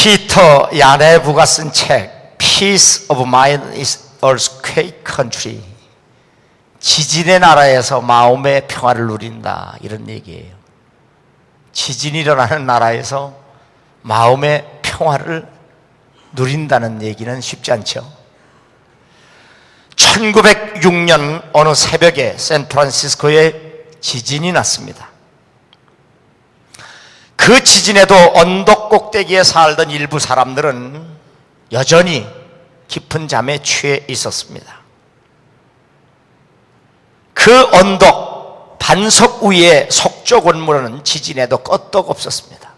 피터 야네부가 쓴 책 Peace of Mind is Earthquake Country, 지진의 나라에서 마음의 평화를 누린다, 이런 얘기예요. 지진이 일어나는 나라에서 마음의 평화를 누린다는 얘기는 쉽지 않죠. 1906년 어느 새벽에 샌프란시스코에 지진이 났습니다. 그 지진에도 언덕 꼭대기에 살던 일부 사람들은 여전히 깊은 잠에 취해 있었습니다. 그 언덕 반석 위에 석조 건물은 지진에도 끄떡없었습니다.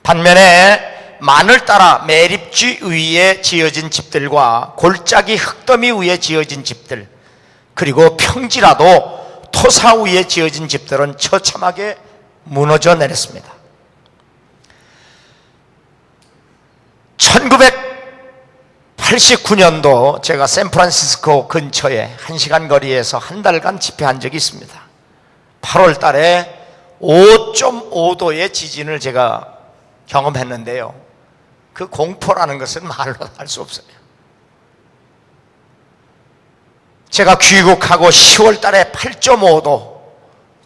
반면에 만을 따라 매립지 위에 지어진 집들과 골짜기 흙더미 위에 지어진 집들, 그리고 평지라도 토사 위에 지어진 집들은 처참하게 무너져 내렸습니다. 1989년도 제가 샌프란시스코 근처에 1시간 거리에서 한 달간 집회한 적이 있습니다. 8월 달에 5.5도의 지진을 제가 경험했는데요, 그 공포라는 것은 말로 할 수 없어요. 제가 귀국하고 10월 달에 8.5도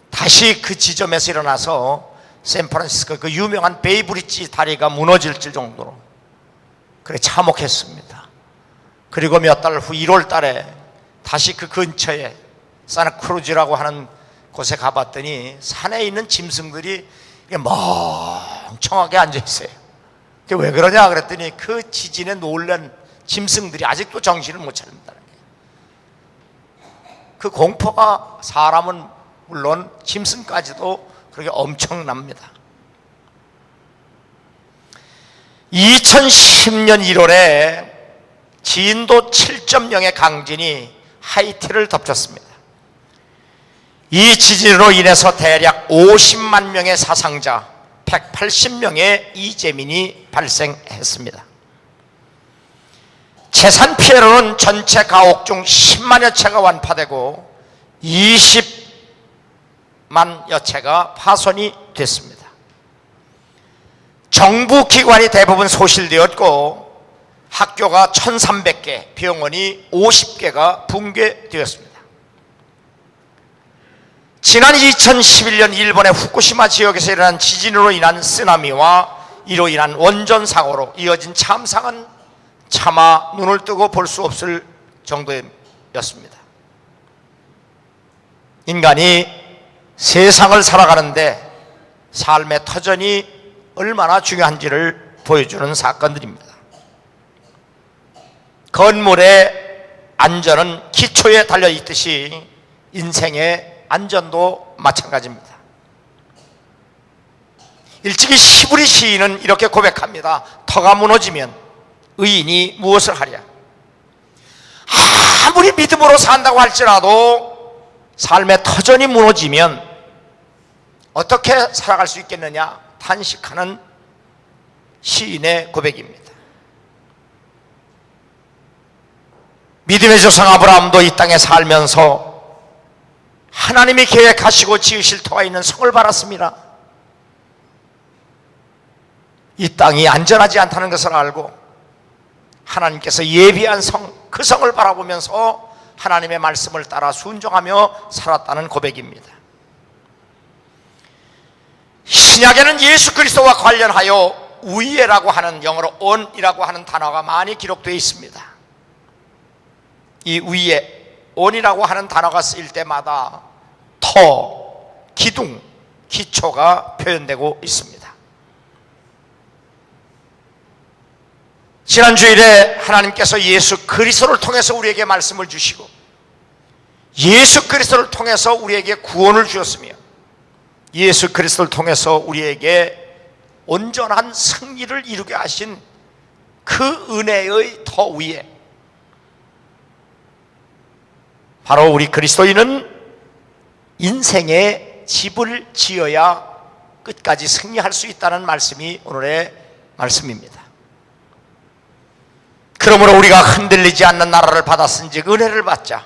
다시 그 지점에서 일어나서 샌프란시스코 그 유명한 베이브리지 다리가 무너질 정도로 그래 참혹했습니다. 그리고 몇 달 후 1월 달에 다시 그 근처에 사나크루즈라고 하는 곳에 가봤더니 산에 있는 짐승들이 멍청하게 앉아있어요. 왜 그러냐 그랬더니 그 지진에 놀란 짐승들이 아직도 정신을 못 차린다는 거예요. 그 공포가 사람은 물론 짐승까지도 그렇게 엄청납니다. 2010년 1월에 진도 7.0의 강진이 하이티를 덮쳤습니다. 이 지진으로 인해서 대략 50만 명의 사상자, 180명의 이재민이 발생했습여 재산 피해로는 전체 가옥 중 10만여 채가 완파되고 20만여 채가 파손이 됐습니다. 정부 기관이 대부분 소실되었고 학교가 1,300개, 병원이 50개가 붕괴되었습니다. 지난 2011년 일본의 후쿠시마 지역에서 일어난 지진으로 인한 쓰나미와 이로 인한 원전 사고로 이어진 참상은 차마 눈을 뜨고 볼 수 없을 정도였습니다. 인간이 세상을 살아가는데 삶의 터전이 얼마나 중요한지를 보여주는 사건들입니다. 건물의 안전은 기초에 달려있듯이 인생의 안전도 마찬가지입니다. 일찍이 시부리 시인은 이렇게 고백합니다. 터가 무너지면 의인이 무엇을 하랴. 아무리 믿음으로 산다고 할지라도 삶의 터전이 무너지면 어떻게 살아갈 수 있겠느냐 탄식하는 시인의 고백입니다. 믿음의 조상 아브라함도 이 땅에 살면서 하나님이 계획하시고 지으실 터가 있는 성을 바랐습니다. 이 땅이 안전하지 않다는 것을 알고 하나님께서 예비한 성, 그 성을 바라보면서 하나님의 말씀을 따라 순종하며 살았다는 고백입니다. 신약에는 예수 그리스도와 관련하여 위에라고 하는, 영어로 on이라고 하는 단어가 많이 기록되어 있습니다. 이 위에 on이라고 하는 단어가 쓰일 때마다 터, 기둥, 기초가 표현되고 있습니다. 지난 주일에 하나님께서 예수 그리스도를 통해서 우리에게 말씀을 주시고 예수 그리스도를 통해서 우리에게 구원을 주었으며 예수 그리스도를 통해서 우리에게 온전한 승리를 이루게 하신 그 은혜의 터 위에 바로 우리 그리스도인은 인생의 집을 지어야 끝까지 승리할 수 있다는 말씀이 오늘의 말씀입니다. 그러므로 우리가 흔들리지 않는 나라를 받았은즉 은혜를 받자.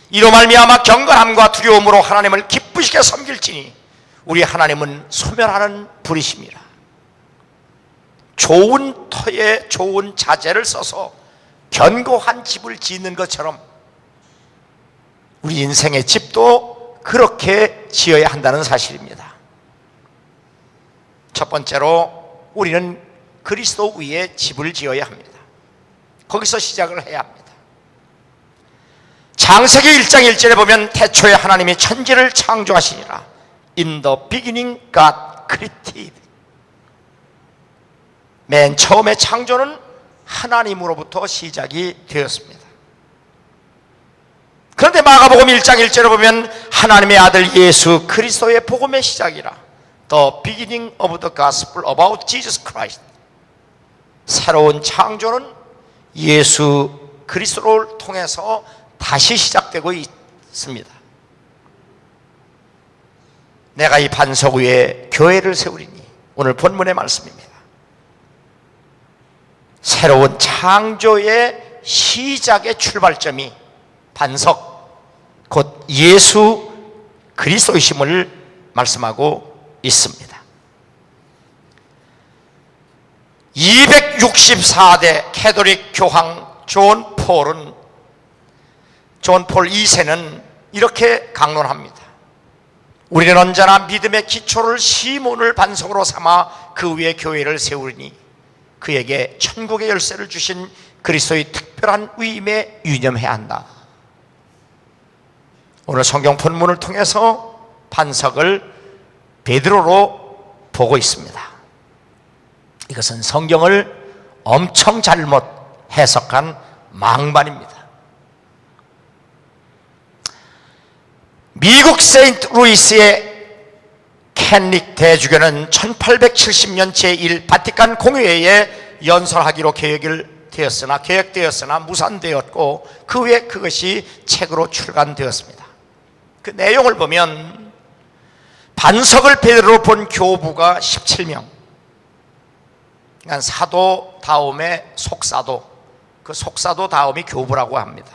이로 말미암아 경건함과 두려움으로 하나님을 기쁘시게 섬길지니 우리 하나님은 소멸하는 불이심이라. 좋은 터에 좋은 자재를 써서 견고한 집을 짓는 것처럼 우리 인생의 집도 그렇게 지어야 한다는 사실입니다. 첫 번째로 우리는 그리스도 위에 집을 지어야 합니다. 거기서 시작을 해야 합니다. 창세기 1장 1절에 보면 태초에 하나님이 천지를 창조하시니라. In the beginning God created. 맨 처음에 창조는 하나님으로부터 시작이 되었습니다. 그런데 마가복음 1장 1절에 보면 하나님의 아들 예수 그리스도의 복음의 시작이라. The beginning of the gospel about Jesus Christ. 새로운 창조는 예수 그리스도를 통해서 다시 시작되고 있습니다. 내가 이 반석 위에 교회를 세우리니, 오늘 본문의 말씀입니다. 새로운 창조의 시작의 출발점이 반석, 곧 예수 그리스도이심을 말씀하고 있습니다. 264대 캐톨릭 교황 존 폴 2세는 이렇게 강론합니다. 우리는 언제나 믿음의 기초를 시몬을 반석으로 삼아 그 위에 교회를 세우리니 그에게 천국의 열쇠를 주신 그리스도의 특별한 위임에 유념해야 한다. 오늘 성경 본문을 통해서 반석을 베드로로 보고 있습니다. 이것은 성경을 엄청 잘못 해석한 망반입니다. 미국 세인트루이스의 켄릭 대주교는 1870년 제1 바티칸 공회에 연설하기로 계획되었으나 무산되었고 그 후에 그것이 책으로 출간되었습니다. 그 내용을 보면 반석을 베드로로 본 교부가 17명, 그러니까 사도 다음에 속사도, 그 속사도 다음이 교부라고 합니다.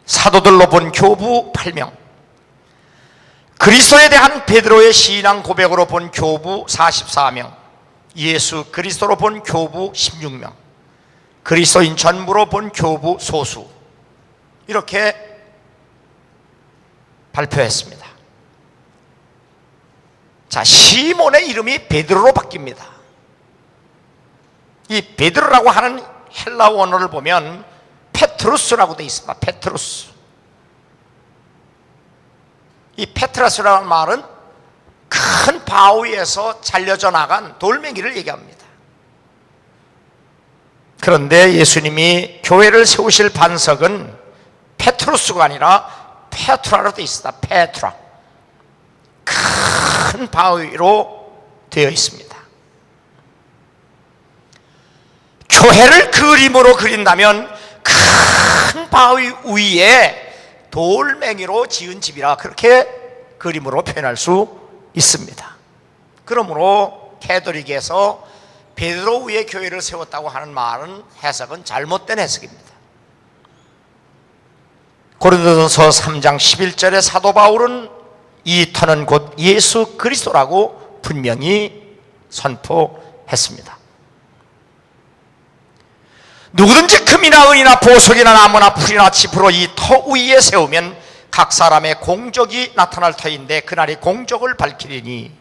사도들로 본 교부 8명, 그리스도에 대한 베드로의 신앙 고백으로 본 교부 44명, 예수 그리스도로 본 교부 16명, 그리스도인 전부로 본 교부 소수, 이렇게 발표했습니다. 자, 시몬의 이름이 베드로로 바뀝니다. 이 베드로라고 하는 헬라 원어를 보면 페트루스라고 되어 있습니다. 페트루스. 이 페트라스라는 말은 큰 바위에서 잘려져 나간 돌멩이를 얘기합니다. 그런데 예수님이 교회를 세우실 반석은 페트루스가 아니라 페트라로 되어 있습니다. 페트라. 큰 바위로 되어 있습니다. 교회를 그림으로 그린다면 큰 바위 위에 돌멩이로 지은 집이라 그렇게 그림으로 표현할 수 있습니다. 그러므로 캐톨릭에서 베드로 위에 교회를 세웠다고 하는 말은 해석은 잘못된 해석입니다. 고린도전서 3장 11절에 사도 바울은 이 터는 곧 예수 그리스도라고 분명히 선포했습니다. 누구든지 금이나 은이나 보석이나 나무나 풀이나 짚으로 이 터 위에 세우면 각 사람의 공적이 나타날 터인데 그날이 공적을 밝히리니,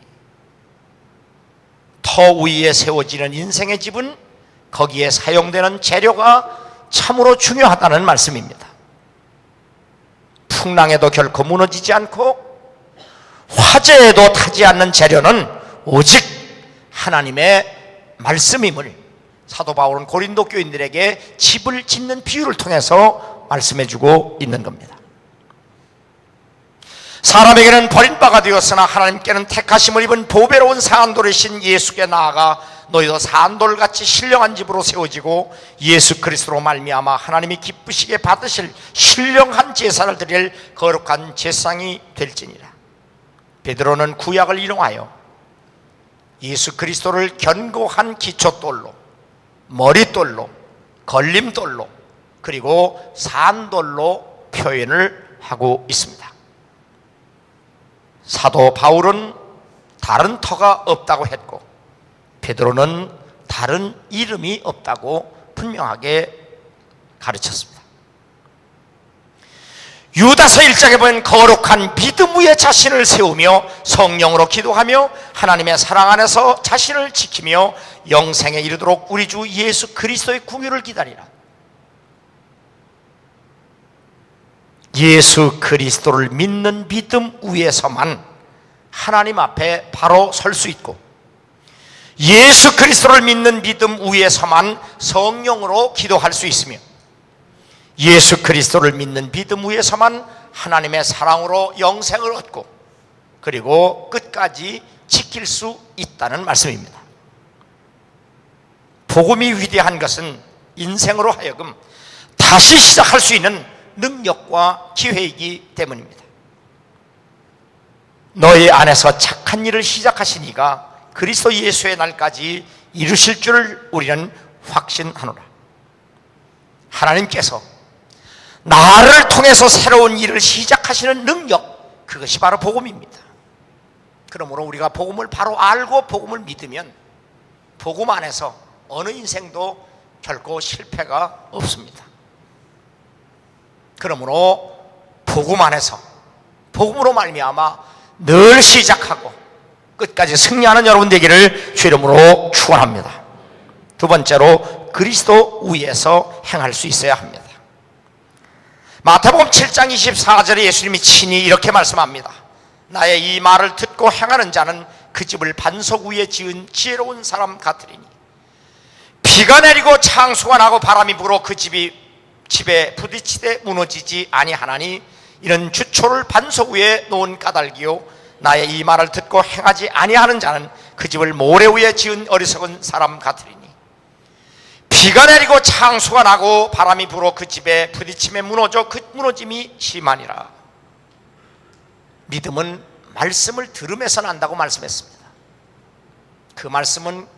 터 위에 세워지는 인생의 집은 거기에 사용되는 재료가 참으로 중요하다는 말씀입니다. 풍랑에도 결코 무너지지 않고 화재에도 타지 않는 재료는 오직 하나님의 말씀임을 사도 바울은 고린도 교인들에게 집을 짓는 비유를 통해서 말씀해주고 있는 겁니다. 사람에게는 버림바가 되었으나 하나님께는 택하심을 입은 보배로운 산돌이신 예수께 나아가 너희도 산돌같이 신령한 집으로 세워지고 예수 그리스도로 말미암아 하나님이 기쁘시게 받으실 신령한 제사를 드릴 거룩한 제사장이 될지니라. 베드로는 구약을 인용하여 예수 그리스도를 견고한 기초돌로, 머릿돌로, 걸림돌로, 그리고 산돌로 표현을 하고 있습니다. 사도 바울은 다른 터가 없다고 했고 베드로는 다른 이름이 없다고 분명하게 가르쳤습니다. 유다서 1장에 보면 거룩한 믿음 위에 자신을 세우며 성령으로 기도하며 하나님의 사랑 안에서 자신을 지키며 영생에 이르도록 우리 주 예수 그리스도의 궁유를 기다리라. 예수 그리스도를 믿는 믿음 위에서만 하나님 앞에 바로 설 수 있고, 예수 그리스도를 믿는 믿음 위에서만 성령으로 기도할 수 있으며, 예수 그리스도를 믿는 믿음 위에서만 하나님의 사랑으로 영생을 얻고 그리고 끝까지 지킬 수 있다는 말씀입니다. 복음이 위대한 것은 인생으로 하여금 다시 시작할 수 있는 능력과 기회이기 때문입니다. 너희 안에서 착한 일을 시작하신 이가 그리스도 예수의 날까지 이루실 줄을 우리는 확신하노라. 하나님께서 나를 통해서 새로운 일을 시작하시는 능력, 그것이 바로 복음입니다. 그러므로 우리가 복음을 바로 알고 복음을 믿으면 복음 안에서 어느 인생도 결코 실패가 없습니다. 그러므로 복음 안에서 복음으로 말미암아 늘 시작하고 끝까지 승리하는 여러분 되기를 주 이름으로 축원합니다. 두 번째로 그리스도 위에서 행할 수 있어야 합니다. 마태복음 7장 24절에 예수님이 친히 이렇게 말씀합니다. 나의 이 말을 듣고 행하는 자는 그 집을 반석 위에 지은 지혜로운 사람 같으리니 비가 내리고 창수가 나고 바람이 불어 그 집에 부딪히되 무너지지 아니하나니 이는 주초를 반석 위에 놓은 까닭이요 나의 이 말을 듣고 행하지 아니하는 자는 그 집을 모래 위에 지은 어리석은 사람 같으리니 비가 내리고 창수가 나고 바람이 불어 그 집에 부딪힘에 무너져 그 무너짐이 심하니라. 믿음은 말씀을 들으면서 난다고 말씀했습니다. 그 말씀은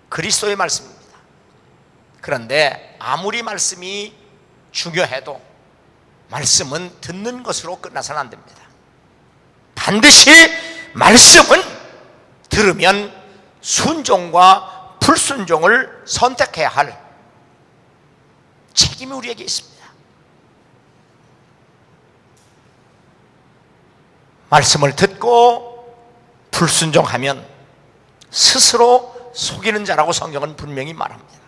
그리스도의 말씀입니다. 그런데 아무리 말씀이 중요해도 말씀은 듣는 것으로 끝나서는 안 됩니다. 반드시 말씀은 들으면 순종과 불순종을 선택해야 할 책임이 우리에게 있습니다. 말씀을 듣고 불순종하면 스스로 속이는 자라고 성경은 분명히 말합니다.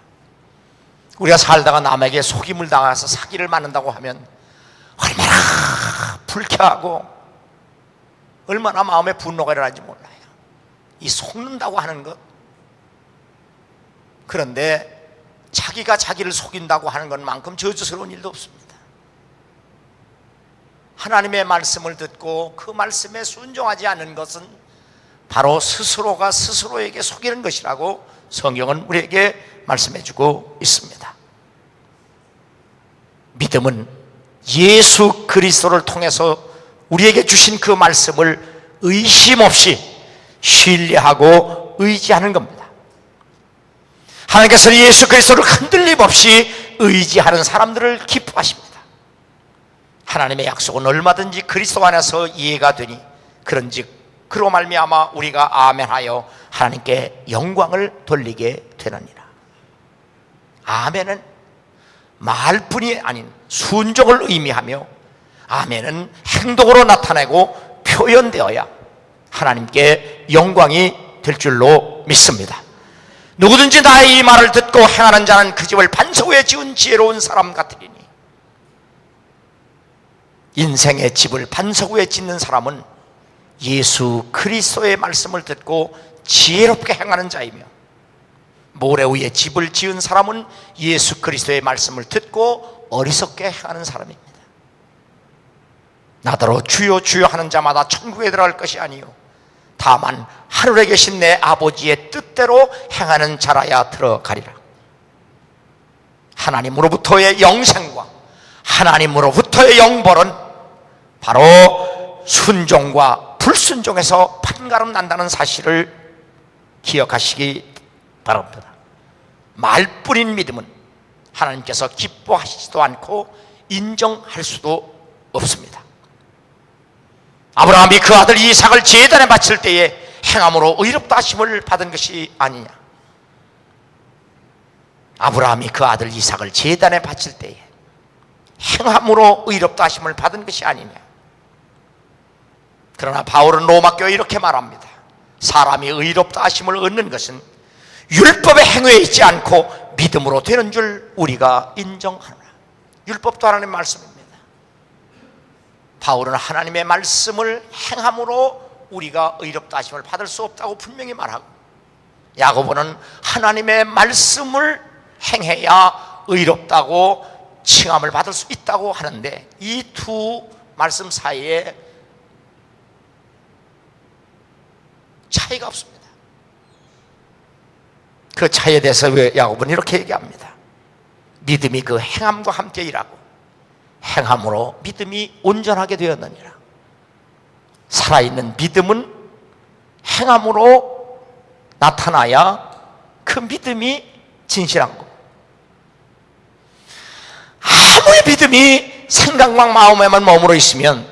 우리가 살다가 남에게 속임을 당해서 사기를 맞는다고 하면 얼마나 불쾌하고 얼마나 마음에 분노가 일어나는지 몰라요. 이 속는다고 하는 것. 그런데 자기가 자기를 속인다고 하는 것만큼 저주스러운 일도 없습니다. 하나님의 말씀을 듣고 그 말씀에 순종하지 않는 것은 바로 스스로가 스스로에게 속이는 것이라고 성경은 우리에게 말씀해주고 있습니다. 믿음은 예수 그리스도를 통해서 우리에게 주신 그 말씀을 의심 없이 신뢰하고 의지하는 겁니다. 하나님께서는 예수 그리스도를 흔들림 없이 의지하는 사람들을 기뻐하십니다. 하나님의 약속은 얼마든지 그리스도 안에서 이해가 되니 그런즉 그로 말미암아 우리가 아멘하여 하나님께 영광을 돌리게 되느니라. 아멘은 말뿐이 아닌 순종을 의미하며 아멘은 행동으로 나타내고 표현되어야 하나님께 영광이 될 줄로 믿습니다. 누구든지 나의 이 말을 듣고 행하는 자는 그 집을 반석 위에 지은 지혜로운 사람 같으리니 인생의 집을 반석 위에 짓는 사람은 예수 그리스도의 말씀을 듣고 지혜롭게 행하는 자이며 모래 위에 집을 지은 사람은 예수 그리스도의 말씀을 듣고 어리석게 행하는 사람입니다. 나더러 주여 주여 하는 자마다 천국에 들어갈 것이 아니요 다만 하늘에 계신 내 아버지의 뜻대로 행하는 자라야 들어가리라. 하나님으로부터의 영생과 하나님으로부터의 영벌은 바로 순종과 불순종에서 판가름 난다는 사실을 기억하시기 바랍니다. 말뿐인 믿음은 하나님께서 기뻐하시지도 않고 인정할 수도 없습니다. 아브라함이 그 아들 이삭을 제단에 바칠 때에 행함으로 의롭다 하심을 받은 것이 아니냐. 아브라함이 그 아들 이삭을 제단에 바칠 때에 행함으로 의롭다 하심을 받은 것이 아니냐. 그러나 바울은 로마 교회에 이렇게 말합니다. 사람이 의롭다 하심을 얻는 것은 율법의 행위에 있지 않고 믿음으로 되는 줄 우리가 인정하노라. 율법도 하나님의 말씀입니다. 바울은 하나님의 말씀을 행함으로 우리가 의롭다 하심을 받을 수 없다고 분명히 말하고, 야고보는 하나님의 말씀을 행해야 의롭다고 칭함을 받을 수 있다고 하는데, 이 두 말씀 사이에 차이가 없습니다. 그 차이에 대해서 야고보는 이렇게 얘기합니다. 믿음이 그 행함과 함께 일하고 행함으로 믿음이 온전하게 되었느니라. 살아있는 믿음은 행함으로 나타나야 그 믿음이 진실한 것. 아무리 믿음이 생각만 마음에만 머물러 있으면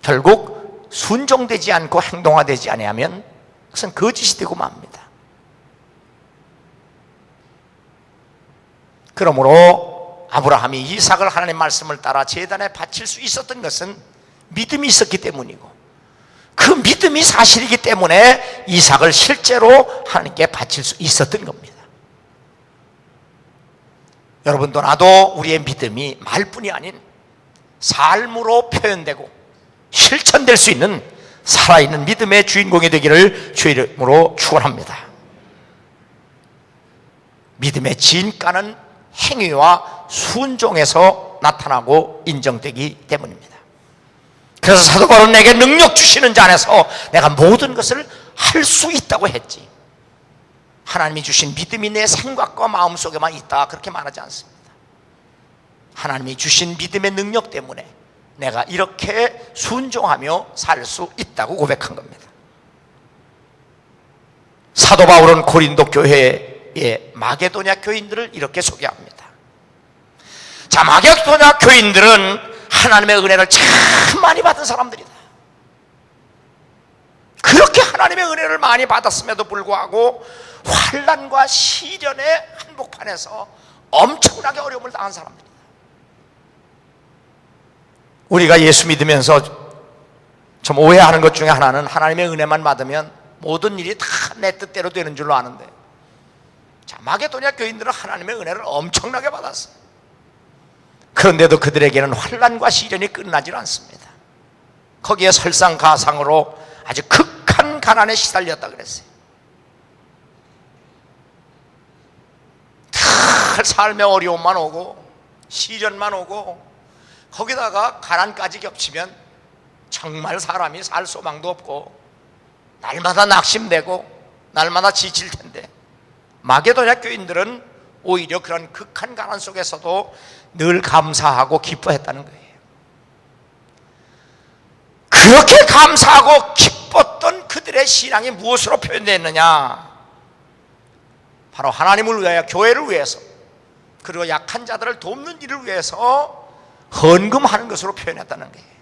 결국 순종되지 않고 행동화되지 아니하면 그것은 거짓이 되고 맙니다. 그러므로 아브라함이 이삭을 하나님의 말씀을 따라 제단에 바칠 수 있었던 것은 믿음이 있었기 때문이고, 그 믿음이 사실이기 때문에 이삭을 실제로 하나님께 바칠 수 있었던 겁니다. 여러분도 나도 우리의 믿음이 말뿐이 아닌 삶으로 표현되고 실천될 수 있는 살아있는 믿음의 주인공이 되기를 주의 이름으로 축원합니다. 믿음의 진가는 행위와 순종에서 나타나고 인정되기 때문입니다. 그래서 사도 바울은 내게 능력 주시는 자 안에서 내가 모든 것을 할 수 있다고 했지, 하나님이 주신 믿음이 내 생각과 마음속에만 있다 그렇게 말하지 않습니다. 하나님이 주신 믿음의 능력 때문에 내가 이렇게 순종하며 살 수 있다고 고백한 겁니다. 사도 바울은 고린도 교회의 마게도냐 교인들을 이렇게 소개합니다. 자, 마게도냐 교인들은 하나님의 은혜를 참 많이 받은 사람들이다. 그렇게 하나님의 은혜를 많이 받았음에도 불구하고 환난과 시련의 한복판에서 엄청나게 어려움을 당한 사람들이다. 우리가 예수 믿으면서 좀 오해하는 것 중에 하나는 하나님의 은혜만 받으면 모든 일이 다 내 뜻대로 되는 줄로 아는데, 자, 마게도냐 교인들은 하나님의 은혜를 엄청나게 받았어요. 그런데도 그들에게는 환난과 시련이 끝나질 않습니다. 거기에 설상가상으로 아주 극한 가난에 시달렸다 그랬어요. 늘 삶의 어려움만 오고 시련만 오고 거기다가 가난까지 겹치면 정말 사람이 살 소망도 없고 날마다 낙심되고 날마다 지칠 텐데, 마게도냐 교인들은 오히려 그런 극한 가난 속에서도 늘 감사하고 기뻐했다는 거예요. 그렇게 감사하고 기뻤던 그들의 신앙이 무엇으로 표현되었느냐? 바로 하나님을 위하여, 교회를 위해서, 그리고 약한 자들을 돕는 일을 위해서 헌금하는 것으로 표현했다는 거예요.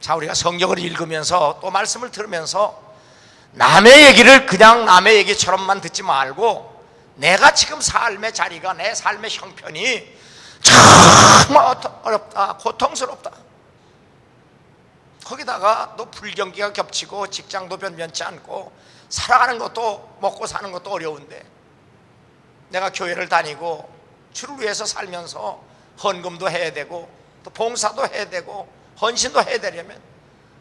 자, 우리가 성경을 읽으면서 또 말씀을 들으면서 남의 얘기를 그냥 남의 얘기처럼만 듣지 말고, 내가 지금 삶의 자리가, 내 삶의 형편이 정말 어렵다, 고통스럽다, 거기다가 또 불경기가 겹치고 직장도 변변치 않고 살아가는 것도, 먹고 사는 것도 어려운데 내가 교회를 다니고 주를 위해서 살면서 헌금도 해야 되고 또 봉사도 해야 되고 헌신도 해야 되려면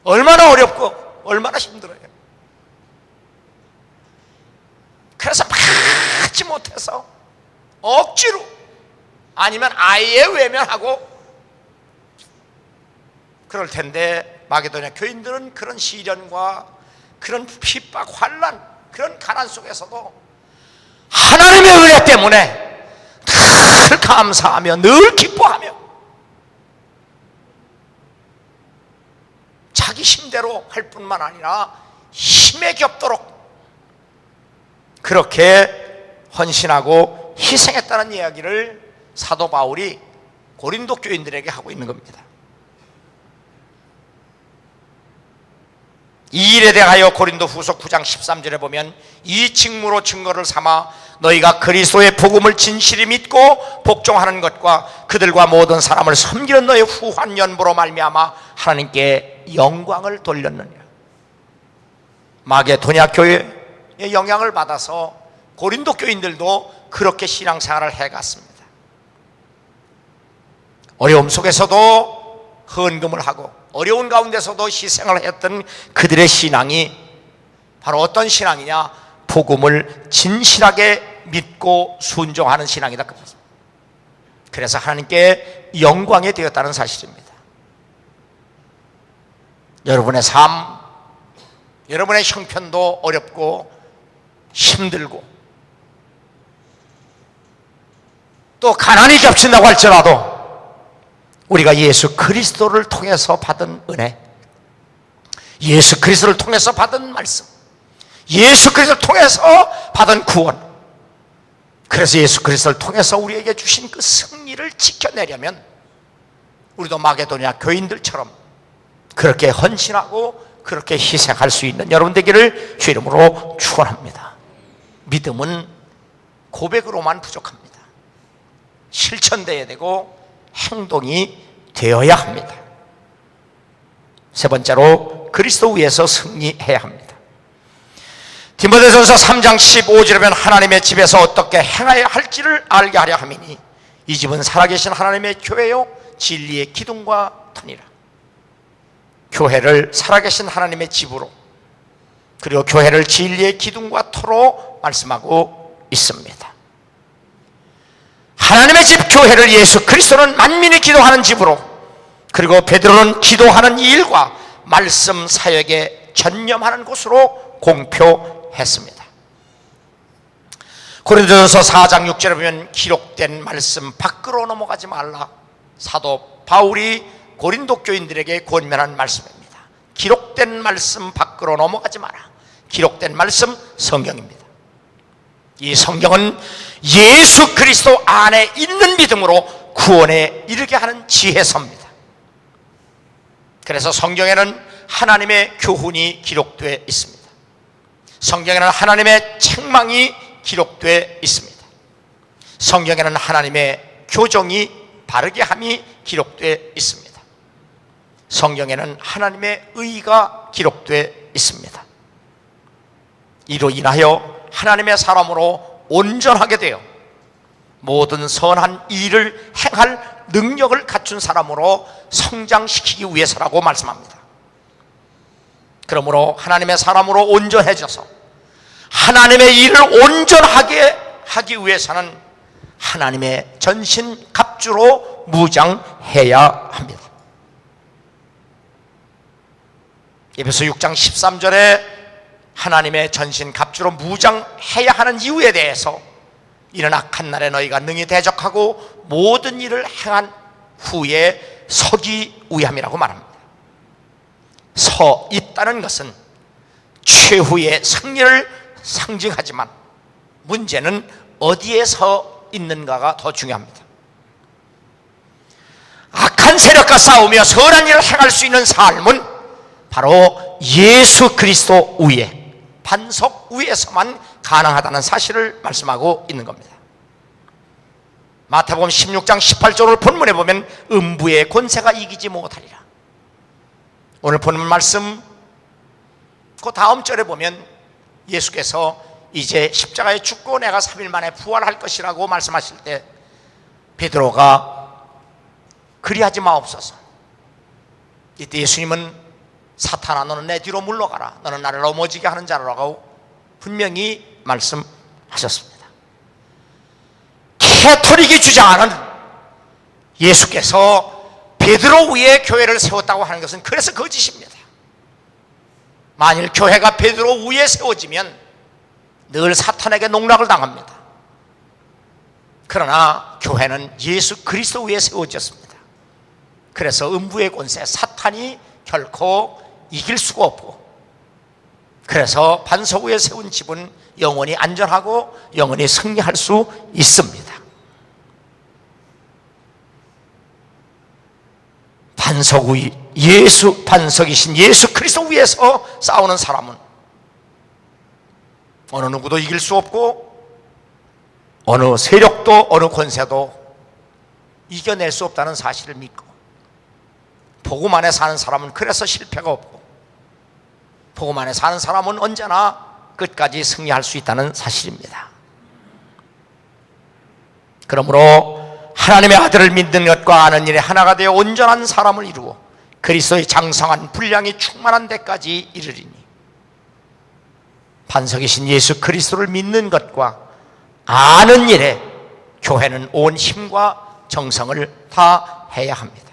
얼마나 어렵고 얼마나 힘들어요. 그래서 받지 못해서 억지로, 아니면 아예 외면하고 그럴 텐데, 마게도냐 교인들은 그런 시련과 그런 핍박, 환난, 그런 가난 속에서도 하나님의 은혜 때문에 늘 감사하며 늘 기뻐하며 자기 힘대로 할 뿐만 아니라 힘에 겹도록 그렇게 헌신하고 희생했다는 이야기를 사도 바울이 고린도 교인들에게 하고 있는 겁니다. 이 일에 대하여 고린도후서 9장 13절에 보면 이 직무로 증거를 삼아 너희가 그리스도의 복음을 진실히 믿고 복종하는 것과 그들과 모든 사람을 섬기는 너의 후한 연보로 말미암아 하나님께 영광을 돌렸느니라. 마게도냐 교회의 영향을 받아서 고린도 교인들도 그렇게 신앙생활을 해갔습니다. 어려움 속에서도 헌금을 하고 어려운 가운데서도 희생을 했던 그들의 신앙이 바로 어떤 신앙이냐? 복음을 진실하게 믿고 순종하는 신앙이다. 그래서 하나님께 영광이 되었다는 사실입니다. 여러분의 삶, 여러분의 형편도 어렵고 힘들고 또 가난이 겹친다고 할지라도 우리가 예수 그리스도를 통해서 받은 은혜, 예수 그리스도를 통해서 받은 말씀, 예수 그리스도를 통해서 받은 구원, 그래서 예수 그리스도를 통해서 우리에게 주신 그 승리를 지켜내려면 우리도 마게도냐 교인들처럼 그렇게 헌신하고 그렇게 희생할 수 있는 여러분 되기를 주 이름으로 축원합니다. 믿음은 고백으로만 부족합니다. 실천되어야 되고 행동이 되어야 합니다. 세 번째로 그리스도 위에서 승리해야 합니다. 디모데전서 3장 15절에 보면 하나님의 집에서 어떻게 행하여야 할지를 알게 하려 함이니 이 집은 살아계신 하나님의 교회요 진리의 기둥과 터니라. 교회를 살아계신 하나님의 집으로 그리고 교회를 진리의 기둥과 터로 말씀하고 있습니다. 하나님의 집 교회를 예수 그리스도는 만민이 기도하는 집으로 그리고 베드로는 기도하는 일과 말씀 사역에 전념하는 곳으로 공표했습니다. 고린도전서 4장 6절에 보면 기록된 말씀 밖으로 넘어가지 말라. 사도 바울이 고린도 교인들에게 권면한 말씀입니다. 기록된 말씀 밖으로 넘어가지 마라. 기록된 말씀 성경입니다. 이 성경은 예수 그리스도 안에 있는 믿음으로 구원에 이르게 하는 지혜서입니다. 그래서 성경에는 하나님의 교훈이 기록되어 있습니다. 성경에는 하나님의 책망이 기록되어 있습니다. 성경에는 하나님의 교정이 바르게 함이 기록되어 있습니다. 성경에는 하나님의 의가 기록되어 있습니다. 이로 인하여 하나님의 사람으로 온전하게 되어 모든 선한 일을 행할 능력을 갖춘 사람으로 성장시키기 위해서라고 말씀합니다. 그러므로 하나님의 사람으로 온전해져서 하나님의 일을 온전하게 하기 위해서는 하나님의 전신갑주로 무장해야 합니다. 에베소 6장 13절에 하나님의 전신갑주로 무장해야 하는 이유에 대해서 이는 악한 날에 너희가 능히 대적하고 모든 일을 행한 후에 서기 위함이라고 말합니다. 서 있다는 것은 최후의 승리를 상징하지만 문제는 어디에 서 있는가가 더 중요합니다. 악한 세력과 싸우며 선한 일을 행할 수 있는 삶은 바로 예수 그리스도 위에 반석 위에서만 가능하다는 사실을 말씀하고 있는 겁니다. 마태복음 16장 18절을 본문에 보면 음부의 권세가 이기지 못하리라. 오늘 본문 말씀 그 다음 절에 보면 예수께서 이제 십자가에 죽고 내가 3일 만에 부활할 것이라고 말씀하실 때 베드로가 그리하지 마옵소서. 이때 예수님은 사탄아 너는 내 뒤로 물러가라. 너는 나를 넘어지게 하는 자라고 분명히 말씀하셨습니다. 캐토릭이 주장하는 예수께서 베드로 위에 교회를 세웠다고 하는 것은 그래서 거짓입니다. 만일 교회가 베드로 위에 세워지면 늘 사탄에게 농락을 당합니다. 그러나 교회는 예수 그리스도 위에 세워졌습니다. 그래서 음부의 권세 사탄이 결코 이길 수가 없고, 그래서 반석 위에 세운 집은 영원히 안전하고 영원히 승리할 수 있습니다. 반석 예수 반석이신 예수 그리스도 위에서 싸우는 사람은 어느 누구도 이길 수 없고 어느 세력도 어느 권세도 이겨낼 수 없다는 사실을 믿고 복음 안에 사는 사람은 그래서 실패가 없고 복음 안에 사는 사람은 언제나 끝까지 승리할 수 있다는 사실입니다. 그러므로 하나님의 아들을 믿는 것과 아는 일에 하나가 되어 온전한 사람을 이루어 그리스도의 장성한 분량이 충만한 데까지 이르리니 반석이신 예수 그리스도를 믿는 것과 아는 일에 교회는 온 힘과 정성을 다해야 합니다.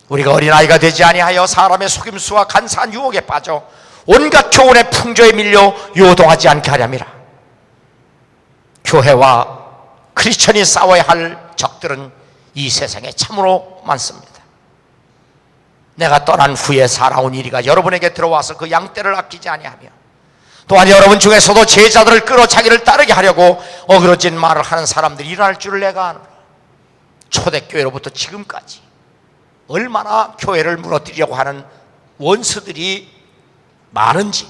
우리가 어린아이가 되지 아니하여 사람의 속임수와 간사한 유혹에 빠져 온갖 교훈의 풍조에 밀려 요동하지 않게 하렵니다. 교회와 크리스천이 싸워야 할 적들은 이 세상에 참으로 많습니다. 내가 떠난 후에 살아온 이리가 여러분에게 들어와서 그 양떼를 아끼지 아니하며 또한 여러분 중에서도 제자들을 끌어 자기를 따르게 하려고 어그러진 말을 하는 사람들이 일어날 줄을 내가 아노라. 초대교회로부터 지금까지 얼마나 교회를 무너뜨리려고 하는 원수들이 많은지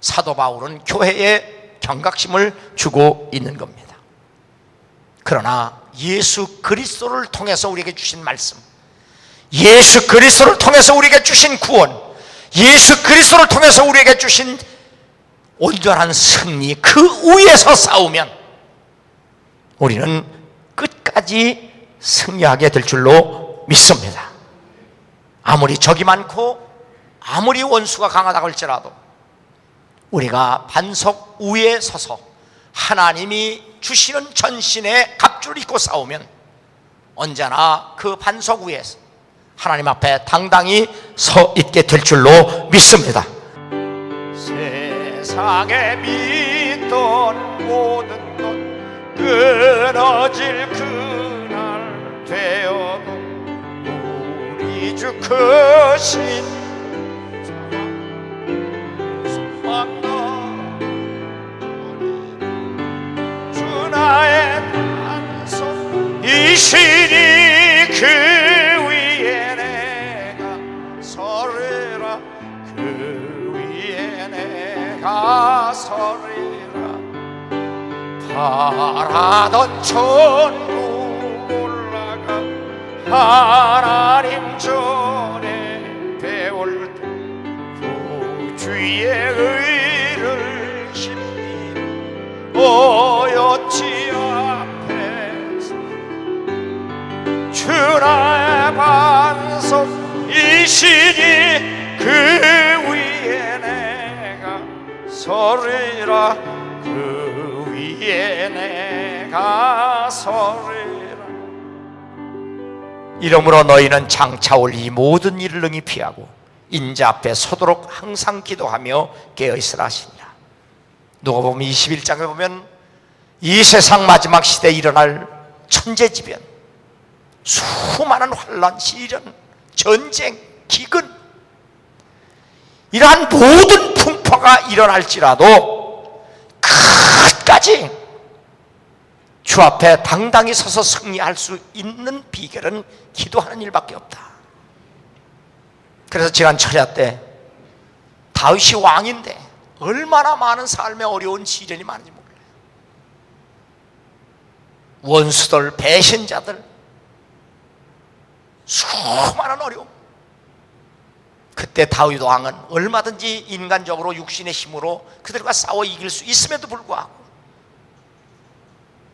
사도 바울은 교회에 경각심을 주고 있는 겁니다. 그러나 예수 그리스도를 통해서 우리에게 주신 말씀, 예수 그리스도를 통해서 우리에게 주신 구원, 예수 그리스도를 통해서 우리에게 주신 온전한 승리, 그 위에서 싸우면 우리는 끝까지 승리하게 될 줄로 믿습니다. 아무리 적이 많고 아무리 원수가 강하다고 할지라도 우리가 반석 위에 서서 하나님이 주시는 전신의 갑주를 입고 싸우면 언제나 그 반석 위에서 하나님 앞에 당당히 서 있게 될 줄로 믿습니다. 세상에 믿던 모든 것 끊어질 그날 되어도 우리 주 크신 주 나의 반석 이시니 그 위에 내가 서리라 그 위에 내가 서리라 바라던 천국 올라가 하나님 전에 배울 때 주의 의를 심리 오였지 앞에서 주 나의 반석이시니 그 위에 내가 서리라 그 위에 내가 서리라. 이러므로 너희는 장차올 이 모든 일을 능히 피하고 인자 앞에 서도록 항상 기도하며 깨어있으라 하시니라. 누가복음 21장에 보면 이 세상 마지막 시대에 일어날 천재지변, 수많은 환란, 시련, 전쟁, 기근, 이러한 모든 풍파가 일어날지라도 끝까지 주 앞에 당당히 서서 승리할 수 있는 비결은 기도하는 일밖에 없다. 그래서 지난 철야 때 다윗이 왕인데 얼마나 많은 삶의 어려운 시련이 많은지 몰라요. 원수들, 배신자들, 수많은 어려움. 그때 다윗 왕은 얼마든지 인간적으로 육신의 힘으로 그들과 싸워 이길 수 있음에도 불구하고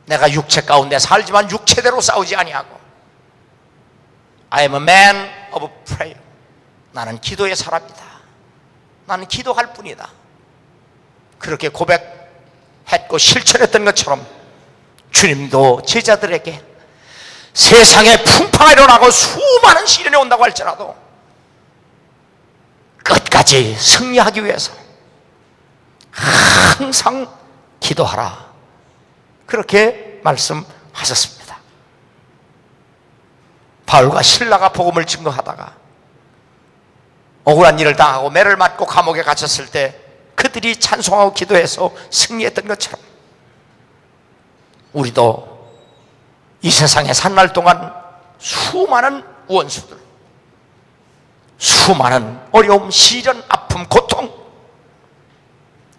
내가 육체 가운데 살지만 육체대로 싸우지 아니하고 I am a man of prayer. 나는 기도의 사람이다. 나는 기도할 뿐이다. 그렇게 고백했고 실천했던 것처럼 주님도 제자들에게 세상에 풍파가 일어나고 수많은 시련이 온다고 할지라도 끝까지 승리하기 위해서 항상 기도하라, 그렇게 말씀하셨습니다. 바울과 실라가 복음을 증거하다가 억울한 일을 당하고 매를 맞고 감옥에 갇혔을 때 그들이 찬송하고 기도해서 승리했던 것처럼 우리도 이 세상에 산 날 동안 수많은 원수들, 수많은 어려움, 시련, 아픔, 고통,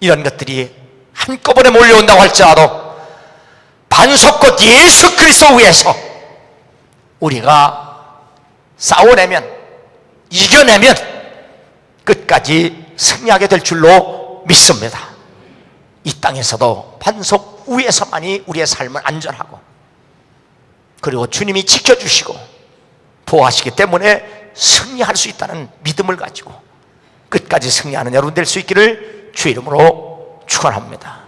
이런 것들이 한꺼번에 몰려온다고 할지라도 반석꽃 예수 그리스도 위에서 우리가 싸워내면, 이겨내면 끝까지 승리하게 될 줄로 믿습니다. 이 땅에서도 반석 위에서만이 우리의 삶은 안전하고, 그리고 주님이 지켜주시고 보호하시기 때문에 승리할 수 있다는 믿음을 가지고 끝까지 승리하는 여러분 될 수 있기를 주 이름으로 축원합니다.